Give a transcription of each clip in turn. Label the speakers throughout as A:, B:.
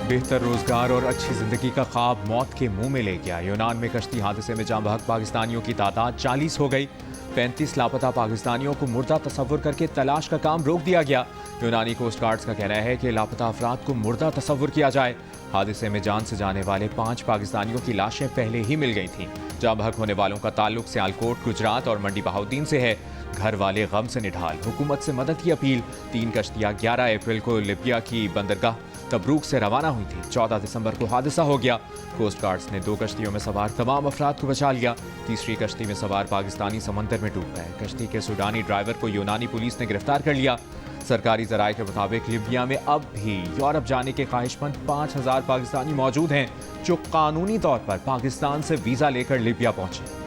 A: बेहतर रोजगार और अच्छी जिंदगी का ख्वाब मौत के मुंह में ले गया। यूनान में कश्ती हादसे में जाँ बहक पाकिस्तानियों की तादाद 40 हो गई। 35 लापता पाकिस्तानियों को मुर्दा तस्वुर करके तलाश का काम रोक दिया गया। यूनानी कोस्ट गार्ड्स का कहना है कि लापता अफराद को मुर्दा तस्वुर किया जाए। हादसे में जान से जाने वाले 5 पाकिस्तानियों की लाशें पहले ही मिल गई थीं। जाँ बहक होने वालों का ताल्लुक सियालकोट, गुजरात और मंडी बहाउद्दीन से है। घर वाले गम से निढाल, हुकूमत से मदद की अपील। 3 कश्तियां 11 अप्रैल को लीबिया की बंदरगाह तबरूक से रवाना हुई थी। 14 दिसंबर को हादसा हो गया। कोस्ट गार्ड्स ने 2 कश्तियों में सवार तमाम अफराद को बचा लिया। तीसरी कश्ती में सवार पाकिस्तानी समंदर में डूब गए। कश्ती के सूडानी ड्राइवर को यूनानी पुलिस ने गिरफ्तार कर लिया। सरकारी जराये के मुताबिक लीबिया में अब भी यूरोप जाने के ख्वाहिशमंद 5000 पाकिस्तानी मौजूद हैं, जो कानूनी तौर पर पाकिस्तान से वीजा लेकर लीबिया पहुंचे।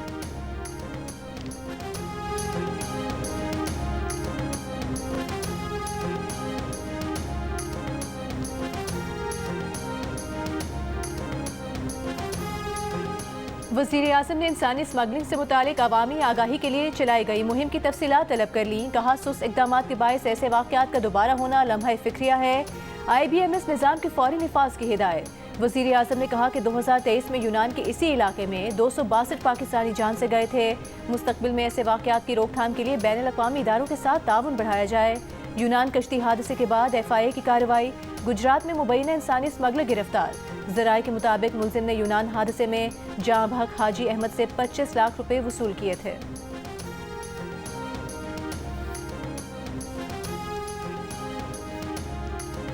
B: वज़ीर-ए-आज़म ने इंसानी स्मगलिंग से मुतालिक अवामी आगाही के लिए चलाई गई मुहिम की तफसीलात तलब कर ली। कहा, सुस्त इक़दामात के बायस ऐसे वाक़यात का दोबारा होना लम्हा फ़िक्रिया है। IBMS निज़ाम के फ़ौरी निफाज़ की हिदायत। वज़ीर-ए-आज़म ने कहा कि 2023 में यूनान के इसी इलाके में 262 पाकिस्तानी जान से गए थे। मुस्तक़बिल में ऐसे वाक़यात की रोकथाम के लिए बैनुल-अक़वामी इदारों के साथ ताउन बढ़ाया जाए। यूनान कश्ती हादसे के बाद FIA की कार्रवाई। गुजरात में मुबैना इंसानी स्मगलर गिरफ्तार। ज़राए के मुताबिक मुलजिम ने यूनान हादसे में जाँ बहक हाजी अहमद से 25 लाख रुपए वसूल किए थे।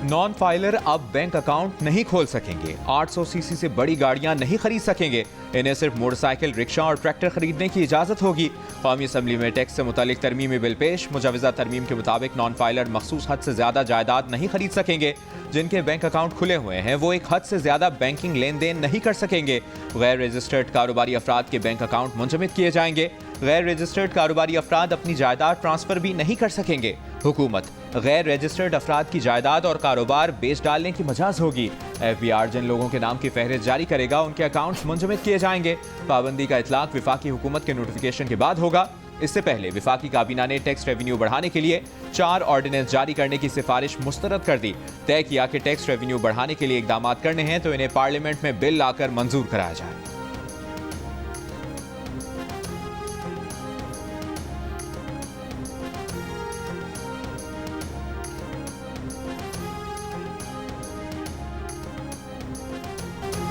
A: नॉन फाइलर अब बैंक अकाउंट नहीं खोल सकेंगे। 800 सीसी से बड़ी गाड़ियां नहीं खरीद सकेंगे। इन्हें सिर्फ मोटरसाइकिल, रिक्शा और ट्रैक्टर खरीदने की इजाजत होगी। कौमी असम्बली में टैक्स से मुतालिक तरमीमी बिल पेश। मुजवज़ा तरमीम के मुताबिक नॉन फाइलर मखसूस हद से ज्यादा जायदाद नहीं खरीद सकेंगे। जिनके बैंक अकाउंट खुले हुए हैं वो एक हद से ज्यादा बैंकिंग लेन देन नहीं कर सकेंगे। गैर रजिस्टर्ड कारोबारी अफराद के बैंक अकाउंट मुंजमद किए जाएंगे। गैर रजिस्टर्ड कारोबारी अफराद अपनी जायदाद ट्रांसफर भी नहीं कर सकेंगे। हुकूमत गैर रजिस्टर्ड अफराद की जायदाद और कारोबार बेच डालने की मजाज होगी। FBR जिन लोगों के नाम की फहरिस्त जारी करेगा उनके अकाउंट्स मुंजमद किए जाएंगे। पाबंदी का इतलाक विफाकी हुकूमत के नोटिफिकेशन के बाद होगा। इससे पहले विफाकी काबीना ने टैक्स रेवेन्यू बढ़ाने के लिए 4 ऑर्डिनेंस जारी करने की सिफारिश मुस्तरद कर दी। तय किया कि टैक्स रेवेन्यू बढ़ाने के लिए इकदाम करने हैं तो इन्हें पार्लियामेंट में बिल लाकर मंजूर कराया जाए।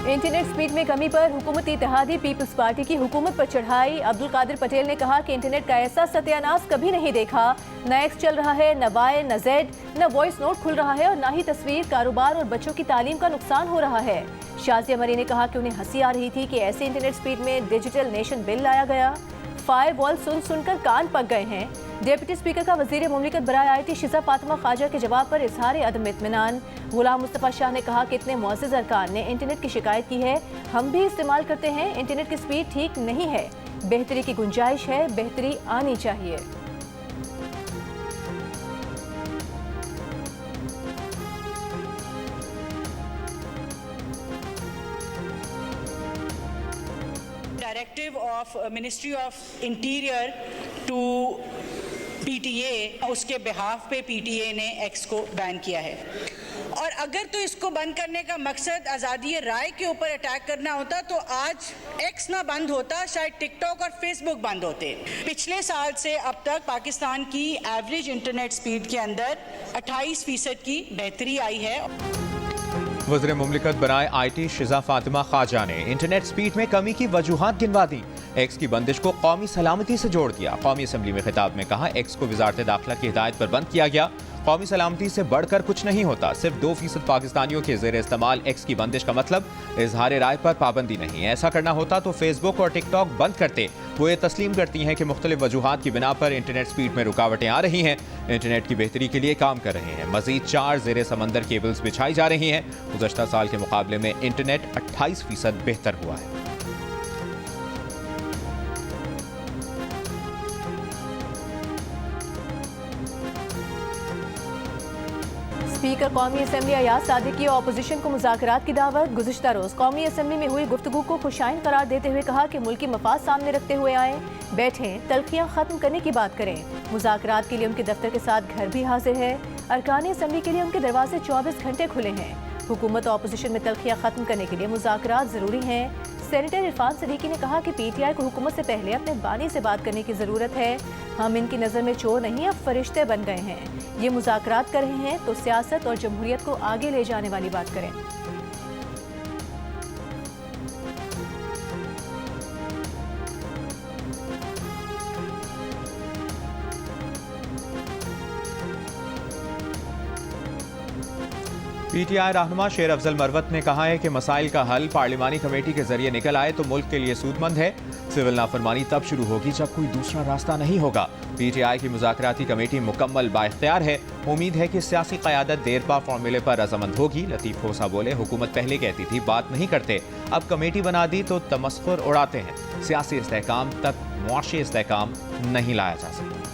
B: इंटरनेट स्पीड में कमी पर हुकूमती इत्तेहादी पीपल्स पार्टी की हुकूमत पर चढ़ाई। अब्दुल कादिर पटेल ने कहा कि इंटरनेट का ऐसा सत्यानाश कभी नहीं देखा। न एक्स चल रहा है, न वाई, न जेड, न वॉइस नोट खुल रहा है और न ही तस्वीर, कारोबार और बच्चों की तालीम का नुकसान हो रहा है। शाजिया मरी ने कहा कि उन्हें हंसी आ रही थी कि ऐसे इंटरनेट स्पीड में डिजिटल नेशन बिल लाया गया। फायर वॉल सुनकर कान पक गए हैं। डिप्टी स्पीकर का वज़ीर मुमलिकत बराए IT शिजा फातिमा ख्वाजा के जवाब पर इजहार अदम इत्मीनान। गुलाम मुस्तफ़ा शाह ने कहा कि इतने मुअज़्ज़ज़ अरकान ने इंटरनेट की शिकायत की है, हम भी इस्तेमाल करते हैं। इंटरनेट की स्पीड ठीक नहीं है, बेहतरी की गुंजाइश है, बेहतरी आनी चाहिए।
C: Directive of Ministry of Interior to PTA, उसके बिहाफ पे PTA ने X को बैन किया है। और अगर तो इसको बंद करने का मकसद आज़ादी राय के ऊपर अटैक करना होता तो आज X ना बंद होता, शायद टिकटॉक और फेसबुक बंद होते। पिछले साल से अब तक पाकिस्तान की एवरेज इंटरनेट स्पीड के अंदर 28% की बेहतरी आई है।
A: वज़ीर मुमलिकत बनाए IT शिजा फातिमा ख्वाजा ने इंटरनेट स्पीड में कमी की वजूहात गिनवा दी। X की बंदिश को कौमी सलामती से जोड़ दिया। कौमी असम्बली में खिताब में कहा, X को वज़ारत दाखिला की हिदायत पर बंद किया गया। कौमी सलामती से बढ़कर कुछ नहीं होता। सिर्फ 2% पाकिस्तानियों के ज़ेर इस्तेमाल X की बंदिश का मतलब इजहार राय पर पाबंदी नहीं। ऐसा करना होता तो फेसबुक और टिकटॉक बंद करते। वो ये तस्लीम करती हैं कि मुख्तलिफ वजूहात की बिना पर इंटरनेट स्पीड में रुकावटें आ रही हैं। इंटरनेट की बेहतरी के लिए काम कर रहे हैं। मजीद 4 ज़ेर समंदर केबल्स बिछाई जा रही हैं। गुज़श्ता साल के मुकाबले में इंटरनेट 28% बेहतर हुआ है।
B: स्पीकर कौमी असम्बली अयाज सादिक की अपोजिशन को मुज़ाकरात की दावत। गुज़िश्ता रोज़ कौमी असम्बली में हुई गुफ्तगू को खुशाइन करार देते हुए कहा कि मुल्की मफाद सामने रखते हुए आए, बैठें, तल्खियाँ ख़त्म करने की बात करें। मुज़ाकरात के लिए उनके दफ्तर के साथ घर भी हाजिर है। अरकान असम्बली के लिए उनके दरवाजे 24 घंटे खुले हैं। हुकूमत और अपोजिशन में तल्खियां खत्म करने के लिए मुज़ाकरात जरूरी हैं। सेनेटर इरफान सदीकी ने कहा कि पीटीआई को हुकूमत से पहले अपने बानी से बात करने की जरूरत है। हम इनकी नजर में चोर नहीं, अब फरिश्ते बन गए हैं। ये मुज़ाकरात कर रहे हैं तो सियासत और जमहूरियत को आगे ले जाने वाली बात करें।
A: पीटीआई रहनुमा शेर अफजल मरवत ने कहा है कि मसाइल का हल पार्लिमानी कमेटी के जरिए निकल आए तो मुल्क के लिए सूदमंद है। सिविल नाफरमानी तब शुरू होगी जब कोई दूसरा रास्ता नहीं होगा। पीटीआई की मुज़ाकराती कमेटी मुकम्मल बाइख्तियार है। उम्मीद है कि सियासी क़यादत देरपा फॉर्मूले पर रजामंद होगी। लतीफ़ खोसा बोले, हुकूमत पहले कहती थी बात नहीं करते, अब कमेटी बना दी तो तमस्खुर उड़ाते हैं। सियासी इस्तेहकाम तक मुआशी इस्तेहकाम नहीं लाया जा सकता।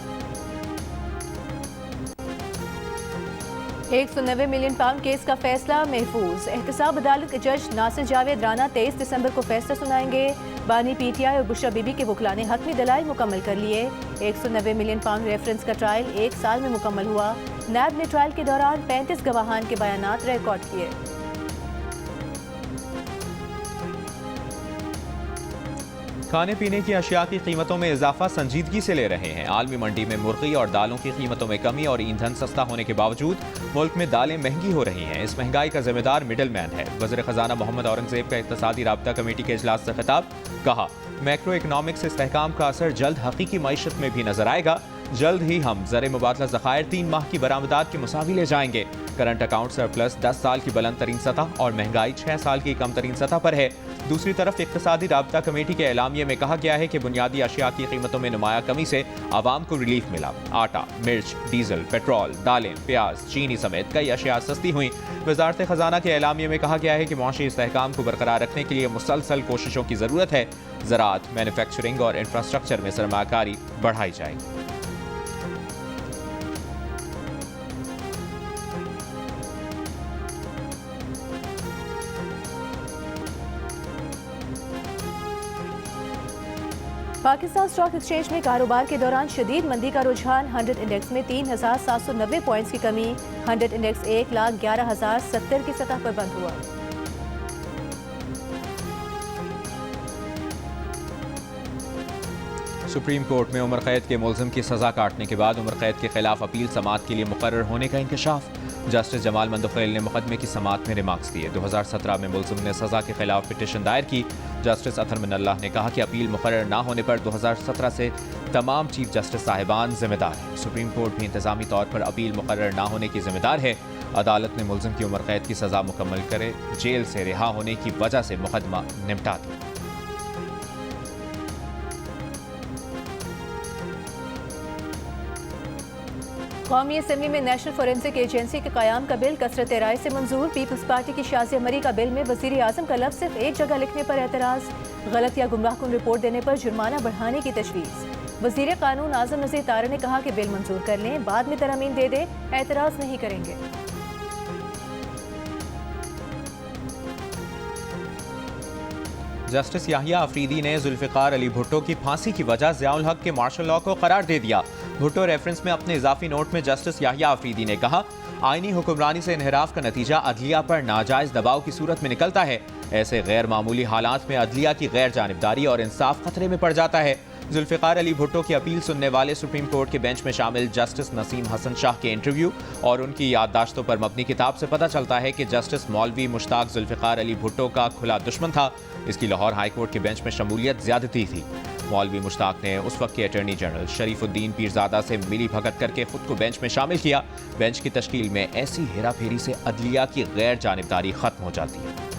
B: 190 मिलियन पाउंड केस का फैसला महफूज। एहतसाब अदालत के जज नासिर जावेद राना 23 दिसंबर को फैसला सुनाएंगे। बानी पीटीआई और बुशरा बीबी के वकला ने हतमी दलाइल मुकम्मल कर लिए। 190 मिलियन पाउंड रेफरेंस का ट्रायल 1 साल में मुकम्मल हुआ। नैब ने ट्रायल के दौरान 35 गवाहान के बयानात रिकॉर्ड किए।
A: खाने पीने की अशिया की कीमतों में इजाफा संजीदगी से ले रहे हैं। आलमी मंडी में मुर्गी और दालों की कीमतों में कमी और ईंधन सस्ता होने के बावजूद मुल्क में दालें महंगी हो रही हैं। इस महंगाई का जिम्मेदार मिडल मैन है। वज़ीर ख़जाना मोहम्मद औरंगज़ेब का इक़्तिसादी राब्ता कमेटी के इजलास से खिताब। कहा, मैक्रो इकनॉमिक्स इस्तेहकाम का असर जल्द हकीकी मईशत में भी नजर आएगा। जल्द ही हम ज़र मुबादला ज़खायर 3 माह की बरामदात के मुसावी ले जाएंगे। करंट अकाउंट सरप्लस 10 साल की बुलंद तरीन सतह और महंगाई 6 साल की कम तरीन सतह पर है। दूसरी तरफ इक़्तिसादी राब्ता कमेटी के एलामिये में कहा गया है कि बुनियादी अशिया की कीमतों में नुमाया कमी से आवाम को रिलीफ मिला। आटा, मिर्च, डीजल, पेट्रोल, दालें, प्याज, चीनी समेत कई अशिया सस्ती हुई। वजारत खजाना के एलामिये में कहा गया है कि मुआशी इस्तेहकाम को बरकरार रखने के लिए मुसलसल कोशिशों की ज़रूरत है। ज़राअत, मैन्युफैक्चरिंग और इंफ्रास्ट्रक्चर में सरमाकारी बढ़ाई जाएगी।
B: पाकिस्तान स्टॉक एक्सचेंज में कारोबार के दौरान शदीद मंदी का रुझान। 100 इंडेक्स में 3,790 पॉइंट्स की कमी। 100 इंडेक्स 1,11,070 की सतह पर बंद हुआ।
A: सुप्रीम कोर्ट में उम्र कैद के मुलजिम की सजा काटने के बाद उम्र कैद के खिलाफ अपील समाअत के लिए मुकर्रर होने का इंकशाफ। जस्टिस जमाल मंदखेल ने मुकदमे की समाअत में रिमार्क्स दिए। 2017 में मुलजिम ने सजा के खिलाफ पिटीशन दायर की। जस्टिस अतर मिनल्लाह ने कहा कि अपील मुकर्रर ना होने पर 2017 से तमाम चीफ जस्टिस साहिबान जिम्मेदार हैं। सुप्रीम कोर्ट भी इंतजामी तौर पर अपील मुकर्रर ना होने की जिम्मेदार है। अदालत ने मुलजिम की उम्र कैद की सजा मुकम्मल करे जेल से रिहा होने की वजह से मुकदमा निपटा दिया।
B: कौमी असम्बली में नेशनल फोरेंसिक एजेंसी के क़याम का बिल कसरत राय से मंजूर। पीपल्स पार्टी की शाज़िया मरी का बिल में वज़ीर आज़म का लफ्ज़ सिर्फ एक जगह लिखने पर एतराज़। गलत या गुमराहकुन रिपोर्ट देने पर जुर्माना बढ़ाने की तजवीज़। वज़ीर कानून आज़म नज़ीर तारा ने कहा कि बिल मंजूर कर लें, बाद में तरमीम दे दे, एतराज़ नहीं करेंगे।
A: जस्टिस याहिया अफरीदी ने जुल्फ़िकार अली भुट्टो की फांसी की वजह ज़ियाउल हक के मार्शल लॉ को करार दे दिया। भुट्टो रेफरेंस में अपने इजाफी नोट में जस्टिस याहिया अफरीदी ने कहा, आईनी हुक्मरानी से इन्हिराफ का नतीजा अदलिया पर नाजायज दबाव की सूरत में निकलता है। ऐसे गैर मामूली हालात में अदलिया की गैर जानिबदारी और इंसाफ खतरे में पड़ जाता है। जुल्फ़िकार अली भुट्टो की अपील सुनने वाले सुप्रीम कोर्ट के बेंच में शामिल जस्टिस नसीम हसन शाह के इंटरव्यू और उनकी याददाश्तों पर मबनी किताब से पता चलता है कि जस्टिस मौलवी मुश्ताक जुल्फ़िकार अली भुट्टो का खुला दुश्मन था। इसकी लाहौर हाई कोर्ट के बेंच में शमूलियत ज्यादती थी। मौलवी मुश्ताक ने उस वक्त के अटॉर्नी जनरल शरीफुद्दीन पीरजादा से मिली भगत करके खुद को बेंच में शामिल किया। बेंच की तश्कील में ऐसी हेरा फेरी से अदलिया की गैर जानिबदारी खत्म हो जाती है।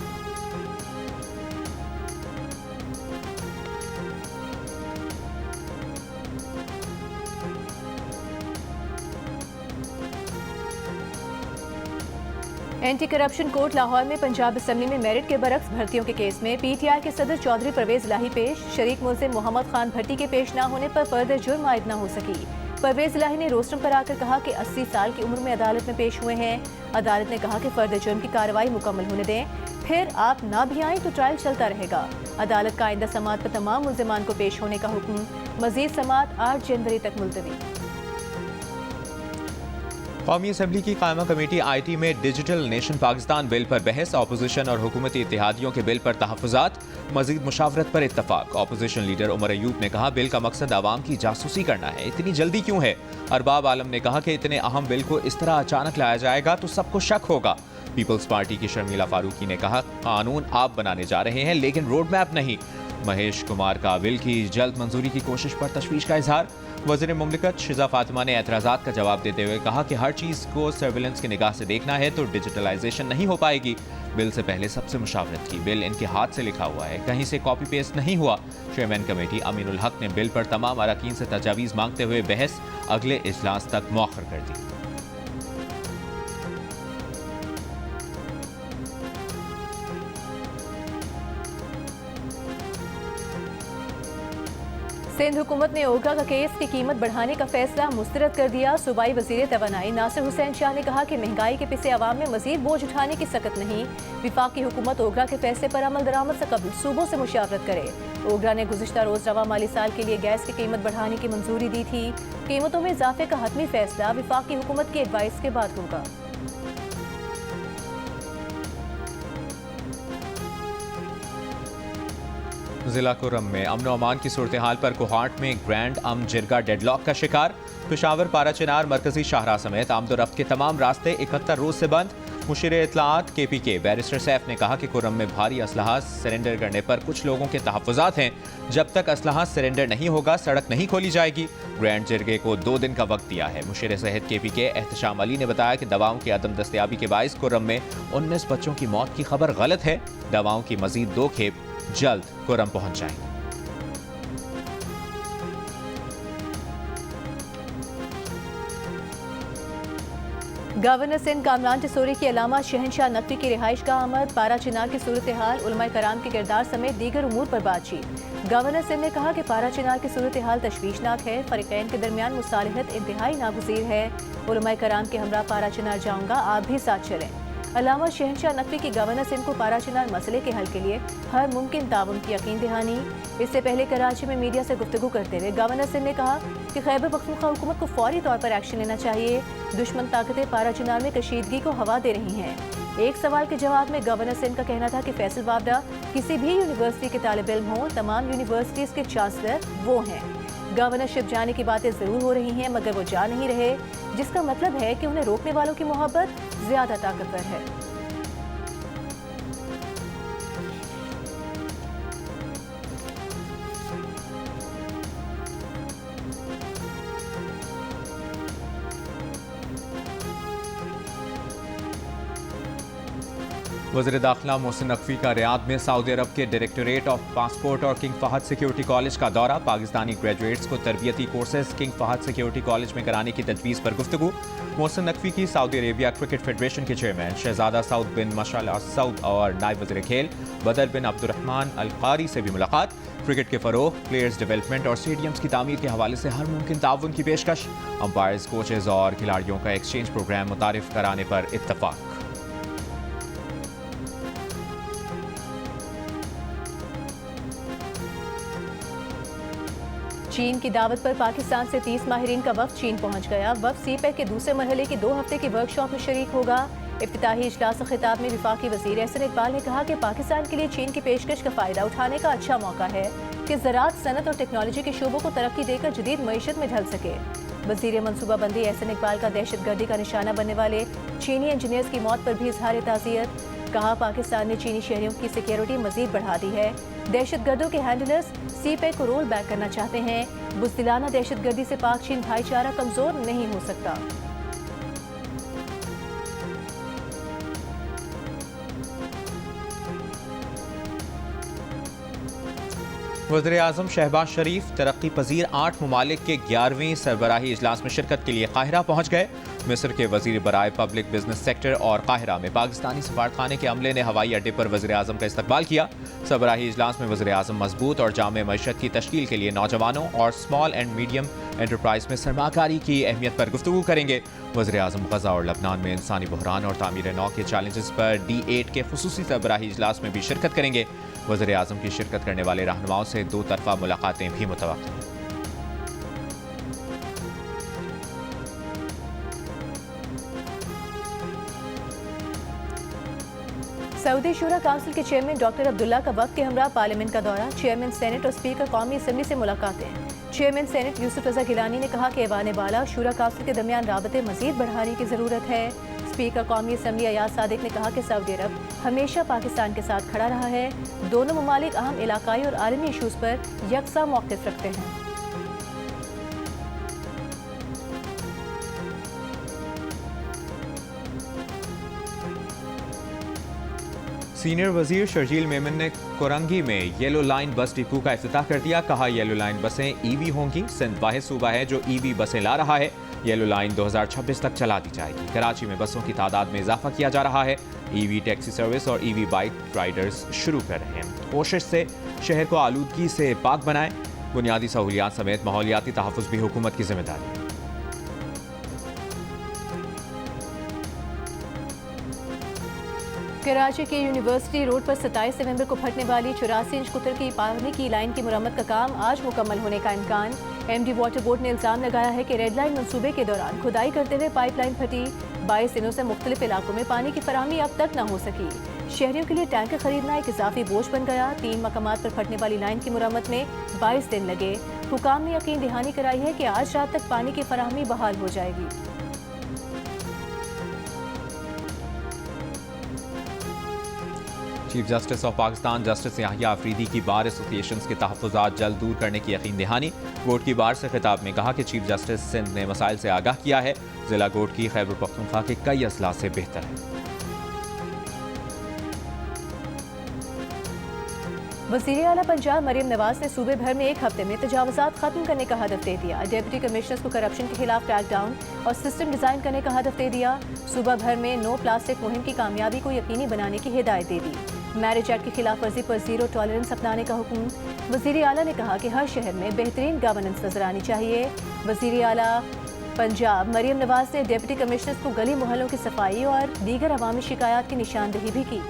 B: एंटी करप्शन कोर्ट लाहौर में पंजाब असम्बली में मेरिट के बरक्स भर्तियों के केस में पीटीआई के सदर चौधरी परवेज इलाही पेश। शरीक मुलजिम मोहम्मद खान भट्टी के पेश न होने पर फर्दर जुर्म आयद न हो सकी। परवेज इलाही ने रोस्टम पर आकर कहा कि 80 साल की उम्र में अदालत में पेश हुए हैं। अदालत ने कहा कि फर्दर जुर्म की कार्रवाई मुकम्मल होने दें, फिर आप ना भी आएँ तो ट्रायल चलता रहेगा। अदालत का आइंदा समाअत पर तमाम मुलजिमान को पेश होने का हुक्म। मजीद समाअत 8 जनवरी तक मुलतवी।
A: कौमी असम्बली की कायमा कमेटी IT में डिजिटल नेशन पाकिस्तान बिल पर बहस, अपोजिशन और हुकूमती इत्तेहादियों के बिल पर तहफ़्फ़ुज़ात, मज़ीद मुशावरत पर इत्तफ़ाक़। अपोजिशन लीडर उमर अयूब ने कहा बिल का मकसद आवाम की जासूसी करना है, इतनी जल्दी क्यों है। अरबाब आलम ने कहा कि इतने अहम बिल को इस तरह अचानक लाया जाएगा तो सबको शक होगा। पीपल्स पार्टी की शर्मिला फारूकी ने कहा कानून आप बनाने जा रहे हैं लेकिन रोड मैप नहीं। महेश कुमार का बिल की जल्द मंजूरी की कोशिश पर तशवीश का इजहार। वज़ीर मुमलिकत शिजा फातिमा ने एतराज़ात का जवाब देते हुए कहा कि हर चीज़ को सर्विलेंस की निगाह से देखना है तो डिजिटलाइजेशन नहीं हो पाएगी। बिल से पहले सबसे मुशावरत की, बिल इनके हाथ से लिखा हुआ है, कहीं से कॉपी पेस्ट नहीं हुआ। चेयरमैन कमेटी अमीनुल हक ने बिल पर तमाम अरकान से तजावीज़ मांगते हुए बहस अगले इजलास तक मौखर कर दी।
B: सिंध हुकूमत ने ओघा का केस की कीमत बढ़ाने का फैसला मुस्तरद कर दिया। सूबाई वज़ीर तवानाई नासिर हुसैन शाह ने कहा कि महंगाई के पीछे अवाम में मजीद बोझ उठाने की सकत नहीं। विफाकी हुकूमत ओघा के फैसले पर अमल दरामद से कबल सूबों से मुशावरत करे। ओघा ने गुज़िश्ता रोज़ रवा माली साल के लिए गैस की कीमत बढ़ाने की मंजूरी दी थी। कीमतों में इजाफे का हतमी फैसला विफाकी हुकूमत की एडवाइस के बाद होगा।
A: जिला कुर्रम में अमन अमान की सूरत हाल पर कोहाट में ग्रैंड जिरगा डेडलॉक का शिकार। पेशावर पारा चिनार मरकजी शाहराह समेत आमदोरफ्त के तमाम रास्ते 71 रोज से बंद। मुशीर इत्तलाआत KPK बैरिस्टर सैफ ने कहा कि कुर्रम में भारी असलहा सरेंडर करने पर कुछ लोगों के तहफ़्फ़ुज़ात हैं। जब तक असलहा सरेंडर नहीं होगा सड़क नहीं खोली जाएगी। ग्रैंड जिरगे को 2 दिन का वक्त दिया है। मुशीर सेहत KPK एहतशाम अली ने बताया कि दवाओं की अदम दस्तयाबी के बाइस कुर्रम में 19 बच्चों की मौत की खबर गलत है। दवाओं की मजीद 2 खेप जल्द कुर्रम पहुंच जाएंगे।
B: गवर्नर सिंध कामरान टिसोरी की अलामा शहनशाह नकवी की रिहाइश का आमद। पारा चिनार की सूरत हाल, उलमाए कराम के किरदार समेत दीगर उमूर पर बातचीत। गवर्नर सिंध ने कहा कि पारा चिनार की सूरत हाल तशवीशनाक है, फरीकैन के दरमियान मुसालिहत इंतहाई नागुज़ीर है। उलमाए कराम के हमरा पारा चिनार जाऊंगा, आप भी साथ चलें। अलामा शहनशाह नकवी की गवर्नर सिंध को पारा चिनार मसले के हल के लिए हर मुमकिन ताउन की यकीन दहानी। इससे पहले कराची में मीडिया से गुफ्तगू करते हुए गवर्नर सिंध ने कहा कि खैबर पख्तूनख्वा हुकूमत को फौरी तौर पर एक्शन लेना चाहिए। दुश्मन ताकतें पारा चिनार में कशीदगी को हवा दे रही हैं। एक सवाल के जवाब में गवर्नर सिंध का कहना था कि फैसल वावडा किसी भी यूनिवर्सिटी के तालिब इल्म हो, तमाम यूनिवर्सिटीज़ के चांसलर वो हैं। गवर्नरशिप जाने की बातें ज़रूर हो रही हैं मगर वो जा नहीं रहे, जिसका मतलब है कि उन्हें रोकने वालों की मोहब्बत ज़्यादा ताकतवर है।
A: वज़ीर दाखिला मोहसिन नकवी का रियाद में सऊदी अरब के डायरेक्टोरेट ऑफ पासपोर्ट और किंग फहद सिक्योरिटी कॉलेज का दौरा। पाकिस्तानी ग्रेजुएट्स को तरबियती courses king Fahd security college में कराने की तजवीज़ पर गुफ्तगू। मोहसिन नकवी की सऊदी अरेबिया क्रिकेट फेडरेशन के चेयरमैन शहजादा Saud bin Mishal al Saud और नायब वज़ीर खेल बदर बिन अब्दुर्रहमान अल कारी से भी मुलाकात। क्रिकेट के फ़रोग़, प्लेयर्स डेवलपमेंट और स्टेडियम्स की तामीर के हवाले से हर मुमकिन ताउन की पेशकश। अंपायर्स, कोचेज और खिलाड़ियों का एक्सचेंज प्रोग्राम मुतारिफ कराने पर इत्तफाक।
B: चीन की दावत पर पाकिस्तान से 30 माहिरीन का वफ्द चीन पहुंच गया। वफ्द सीपैक के दूसरे मरहले की 2 हफ्ते की वर्कशॉप में शरीक होगा। इफ्तिताही इजलास से खिताब में वफाकी वज़ीर एहसन इकबाल ने कहा कि पाकिस्तान के लिए चीन की पेशकश का फ़ायदा उठाने का अच्छा मौका है कि ज़राअत, सनत और टेक्नोलॉजी के शोबों को तरक्की देकर जदीद मईशत में ढल सके। वज़ीर मनसूबाबंदी एहसन इकबाल का दहशतगर्दी का निशाना बनने वाले चीनी इंजीनियर्स की मौत पर भी इजहार ताज़ियत। कहा पाकिस्तान ने चीनी शहरियों की सिक्योरिटी मजीद बढ़ा दी है। दहशतगर्दों के हैंडलर्स सीपैक को रोल बैक करना चाहते हैं। बुज़दिलाना दहशतगर्दी से पाक चीन भाईचारा कमज़ोर नहीं हो सकता।
A: वज़ीर आज़म शहबाज शरीफ तरक्की पजीर 8 ममालिक के 11वें सरबराही इजलास में शिरकत के लिए काहिरा पहुँच गए। मिस्र के वज़ीर बराए पब्लिक बिजनेस सेक्टर और काहिरा में पाकिस्तानी सफारतखाने के अमले ने हवाई अड्डे पर वज़ीर आज़म का इस्तकबाल किया। सरबराही इजलास में वज़ीर आज़म मजबूत और जामे मईशत की तश्कील के लिए नौजवानों और स्मॉल एंड मीडियम एंटरप्राइज में सरमाकारी की अहमियत पर गुफ्तगू करेंगे। वज़ीर आज़म गज़ा और लबनान में इंसानी बहरान और तामीर नौ के चैलेंजेस पर D8 के खुसूसी सरबराही इजलास में भी शिरकत करेंगे। वज़ीर आज़म की शिरकत करने वाले रहनुमाओं से 2 तरफ़ा मुलाकातें भी मुतवक्किल हैं।
B: सऊदी शूरा काउंसिल के चेयरमैन डॉक्टर अब्दुल्ला का वक्त के हमरा पार्लियामेंट का दौरा, चेयरमैन सेनेट और स्पीकर कौमी असम्बली से मुलाकातें। चेयरमैन सेनेट यूसुफ रजा गिलानी ने कहा कि ऐवान बाला शूरा काउंसिल के दरमियान राबते मजीद बढ़ाने की ज़रूरत है। स्पीकर कौमी असम्बली अयाज सादिक ने कहा कि सऊदी अरब हमेशा पाकिस्तान के साथ खड़ा रहा है। दोनों ममालिक अहम इलाकाई और आलमी इशूज़ पर यकसा मौक़िफ़ रखते हैं।
A: सीनियर वजीर शर्जील मेमन ने कोरंगी में येलो लाइन बस डिपो का इफ्तिताह कर दिया। कहा येलो लाइन बसें ईवी होंगी। सिंध वाहिद सूबा है जो ईवी बसें ला रहा है। येलो लाइन 2026 तक चला दी जाएगी। कराची में बसों की तादाद में इजाफा किया जा रहा है। ईवी टैक्सी सर्विस और ईवी बाइक राइडर्स शुरू कर रहे हैं। कोशिश से शहर को आलूदगी से पाक बनाएं। बुनियादी सहूलियात समेत माहौलियाती तहफ़्फ़ुज़ भी हुकूमत की जिम्मेदारी है।
B: कराची के यूनिवर्सिटी रोड पर 27 नवंबर को फटने वाली 84 इंच कुतर की पानी की लाइन की मुरम्मत का काम आज मुकम्मल होने का इम्कान। एमडी वाटर बोर्ड ने इल्ज़ाम लगाया है कि रेड लाइन मंसूबे के दौरान खुदाई करते हुए पाइपलाइन फटी। 22 दिनों से मुख्तलिफ इलाकों में पानी की फराहमी अब तक न हो सकी। शहरियों के लिए टैंकर खरीदना एक इजाफी बोझ बन गया। 3 मकामात पर फटने वाली लाइन की मुरम्मत में 22 दिन लगे। हुकाम ने यकीन दहानी कराई है कि आज रात तक पानी की फराहमी बहाल हो जाएगी।
A: Chief justice of Pakistan justice Yahya Afridi की बार एसोसिएशंस के तहफ़्फ़ुज़ात जल्द दूर करने की यकीन दहानी। कोर्ट की बार से खिताब में कहा कि चीफ जस्टिस सिंध ने मसाइल से आगाह किया है। जिला कोर्ट की खैबर पख्तूनख्वा के कई अजला से बेहतर है।
B: वज़ीर आला पंजाब मरीम नवाज ने सूबे भर में एक हफ्ते में तजावुज़ात खत्म करने का हदफ दे दिया। डिप्टी कमिश्नर्स को करप्शन के खिलाफ क्रैकडाउन और सिस्टम डिज़ाइन करने का हदफ दे दिया। सूबा भर में नो प्लास्टिक मुहिम की कामयाबी को यकीनी बनाने की हिदायत दे दी। मैरिज एक्ट की खिलाफ वर्जी पर जीरो टॉलरेंस अपनाने का हुक्म। वज़ीर आला ने कहा कि हर शहर में बेहतरीन गवर्नेंस नजर आनी चाहिए। वज़ीर आला पंजाब मरीम नवाज ने डिप्टी कमिश्नर्स को गली मोहल्लों की सफाई और दीगर अवामी शिकायत की निशानदेही भी की।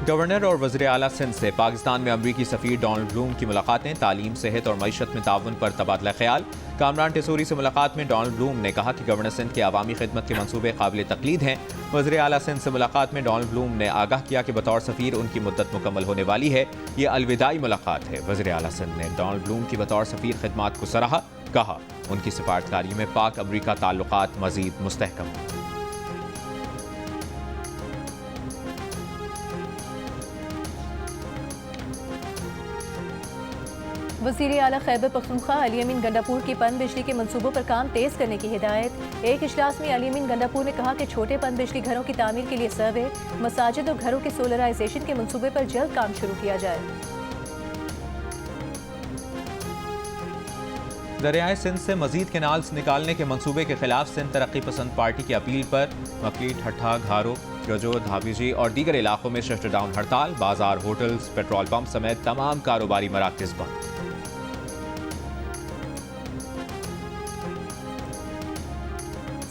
A: गवर्नर और वज़ीर आला सिंध से पाकिस्तान में अमरीकी सफ़ीर डोनाल्ड ब्लूम की मुलाकातें। तालीम, सेहत और मईशत में ताउन पर तबादला ख्याल। कामरान टेसूरी से मुलाकात में डोनाल्ड ब्लूम ने कहा कि गवर्नर सिंध के अवामी खिदमत के मनसूबे काबिल तकलीद हैं। वज़ीर आला सिंध से मुलाकात में डोनाल्ड ब्लूम ने आगाह किया कि बतौर सफ़ीर उनकी मुद्दत मुकम्मल होने वाली है। ये अलविदाई मुलाकात है। वज़ीर आला सिंध ने डोनाल्ड ब्लूम की बतौर सफ़ीर खिदमात को सराहा। कहा उनकी सिफारतकारी में पाक अमरीका ताल्लुकात मज़ीद मुस्तहकम हों।
B: वज़ीर आला खैबर पख्तूनख्वा अली अमीन गंडापुर की पन बिजली के मंसूबों पर काम तेज़ करने की हिदायत। एक इजलास में अली अमीन गंडापुर ने कहा कि छोटे पन बिजली घरों की तामीर के लिए सर्वे, मसाजिद और घरों के सोलराइजेशन के मंसूबे पर जल्द काम शुरू किया जाए।
A: दरियाए सिंध से मजीद केनाल्स निकालने के मंसूबे के खिलाफ सिंध तरक्की पसंद पार्टी की अपील पर मकली, ठट्ठा, घारो, गजो, धाबीजी और दीगर इलाकों में शटडाउन हड़ताल। बाजार, होटल्स, पेट्रोल पंप समेत तमाम कारोबारी मराकज़ बंद।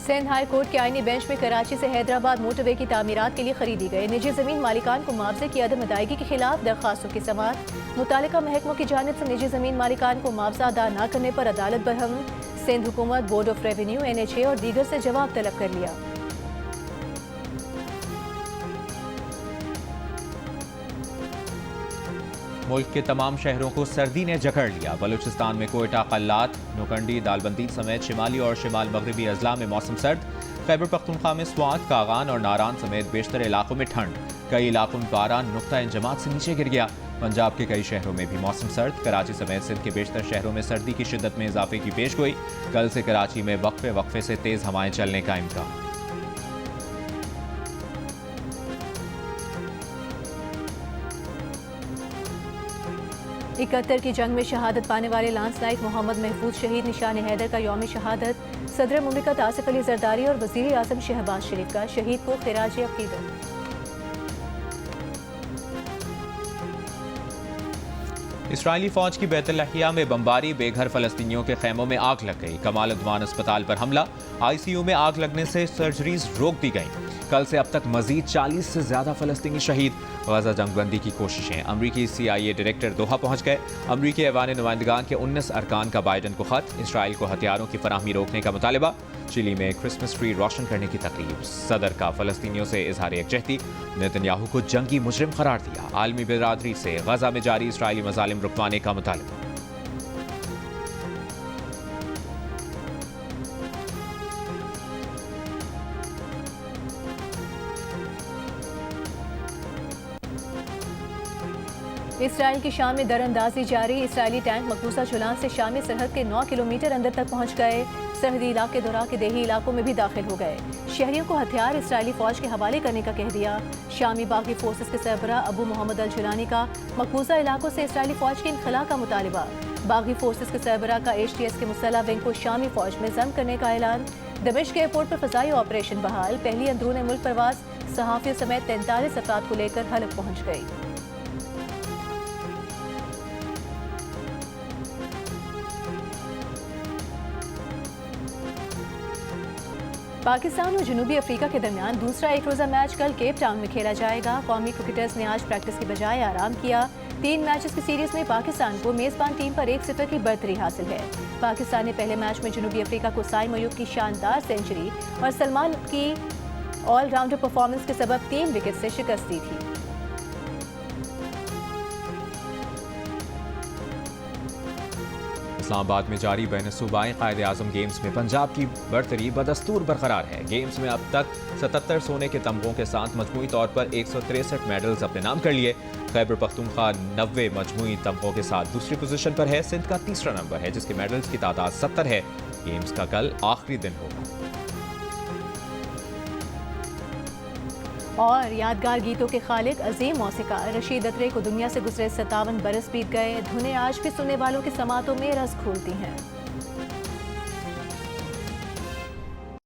B: सिंध हाई कोर्ट के आईनी बेंच में कराची से हैदराबाद मोटरवे की तामीरात के लिए खरीदी गई निजी जमीन मालिकान को मुआवजे की अदम अदायगी के खिलाफ दरखास्तों की समाअत। मुतालिका महकमों की जानिब से निजी जमीन मालिकान को मुआवजा अदा न करने पर अदालत बरहम। सिंध हुकूमत, बोर्ड ऑफ रेवेन्यू, NHA और दीगर से जवाब तलब कर लिया।
A: मुल्क के तमाम शहरों को सर्दी ने जकड़ लिया। बलूचिस्तान में कोयटा, कल्लात, नुकंडी, दालबंदी समेत शिमाली और शिमाल मगरबी अजला में मौसम सर्द। खैबर पख्तूनख्वा में स्वात, कागान और नारान समेत बेशतर इलाकों में ठंड। कई इलाकों में पारा नुक्ता इंजमात से नीचे गिर गया। पंजाब के कई शहरों में भी मौसम सर्द। कराची समेत सिंध के बेशतर शहरों में सर्दी की शिद्दत में इजाफे की पेशगोई। कल से कराची में वक्फे वक्फे से तेज हवाएं चलने का इम्कान।
B: 71 की जंग में शहादत पाने वाले लांस नाइक मोहम्मद महफूज शहीद निशान हैदर का यौम शहादत। सदर मुमलिकत आसिफ अली जरदारी और वज़ीर आज़म शहबाज शरीफ का शहीद को खिराज अक़ीदत।
A: इसराइली फौज की बैतुल्लाहिया में बमबारी, बेघर फलस्तीनियों के खैमों में आग लग गई। कमाल उद्वान अस्पताल पर हमला, ICU में आग लगने से सर्जरीज रोक दी गईं। कल से अब तक मजीद 40 से ज्यादा फलस्तीनी शहीद। गजा जंगबंदी की कोशिशें। अमरीकी CIA डायरेक्टर दोहा पहुंच गए। अमरीकी ऐवान नुमाइंदगान के 19 अरकान का बाइडन को खत। इसराइल को हथियारों की फराहमी रोकने का मुतालबा। चिली में क्रिसमस ट्री रोशन करने की तकरीब। सदर का फलस्तीनियों से इजहार यकजहती, नेतन्याहू को जंगी मुजरिम करार दिया। आलमी बिरादरी से गजा में जारी इसराइली मजालिम रुकवाने का मुतालबा।
B: इसराइल की शाम में दरअंदाजी जारी। इसराइली टैंक मकबूजा जुलान से शामी सरहद के 9 किलोमीटर अंदर तक पहुंच गए। सरहदी इलाके दौरा के देही इलाकों में भी दाखिल हो गए। शहरियों को हथियार इसराइली फौज के हवाले करने का कह दिया। शामी बागी फोर्सेस के सरबरा अबू मोहम्मद अल जुलानी का मकबूजा इलाकों से इसराइली फौज के इनखला का मुतालबा। बागी फोर्सेस के सरबरा का HTS के मुसल्ह विंग को शामी फौज में जम करने का ऐलान। दमिश्क एयरपोर्ट पर फजाई ऑपरेशन बहाल। पहली अंदरून मुल्क परवाज सहाफियों समेत 43 अफराद को लेकर हलफ पहुंच गई। पाकिस्तान और जनूबी अफ्रीका के दरमियान दूसरा एक रोज़ा मैच कल केप टाउन में खेला जाएगा। कौमी क्रिकेटर्स ने आज प्रैक्टिस की बजाय आराम किया। 3 मैचेस की सीरीज में पाकिस्तान को मेज़बान टीम पर 1-0 की बढ़तरी हासिल है। पाकिस्तान ने पहले मैच में जनूबी अफ्रीका को साइम अयूब की शानदार सेंचुरी और सलमान की ऑलराउंडर परफॉर्मेंस के सबब 3 विकेट से शिकस्त दी थी।
A: इस्लामाबाद में जारी बैन सूबाई कायदे आजम गेम्स में पंजाब की बढ़तरी बदस्तूर बरकरार है। गेम्स में अब तक 77 सोने के तमगों के साथ मजमूई तौर पर 163 मेडल्स अपने नाम कर लिए। खैबर पख्तूनख्वा 90 मजमूई तमगों के साथ दूसरी पोजीशन पर है। सिंध का तीसरा नंबर है जिसके मेडल्स की तादाद 70 है। गेम्स का कल आखिरी दिन होगा।
B: और यादगार गीतों के खालिक अजीम मौसीकार रशीद अतरे को दुनिया से गुजरे 57 बरस बीत गए। धुनें आज भी सुनने वालों की समातों में रस खोलती हैं।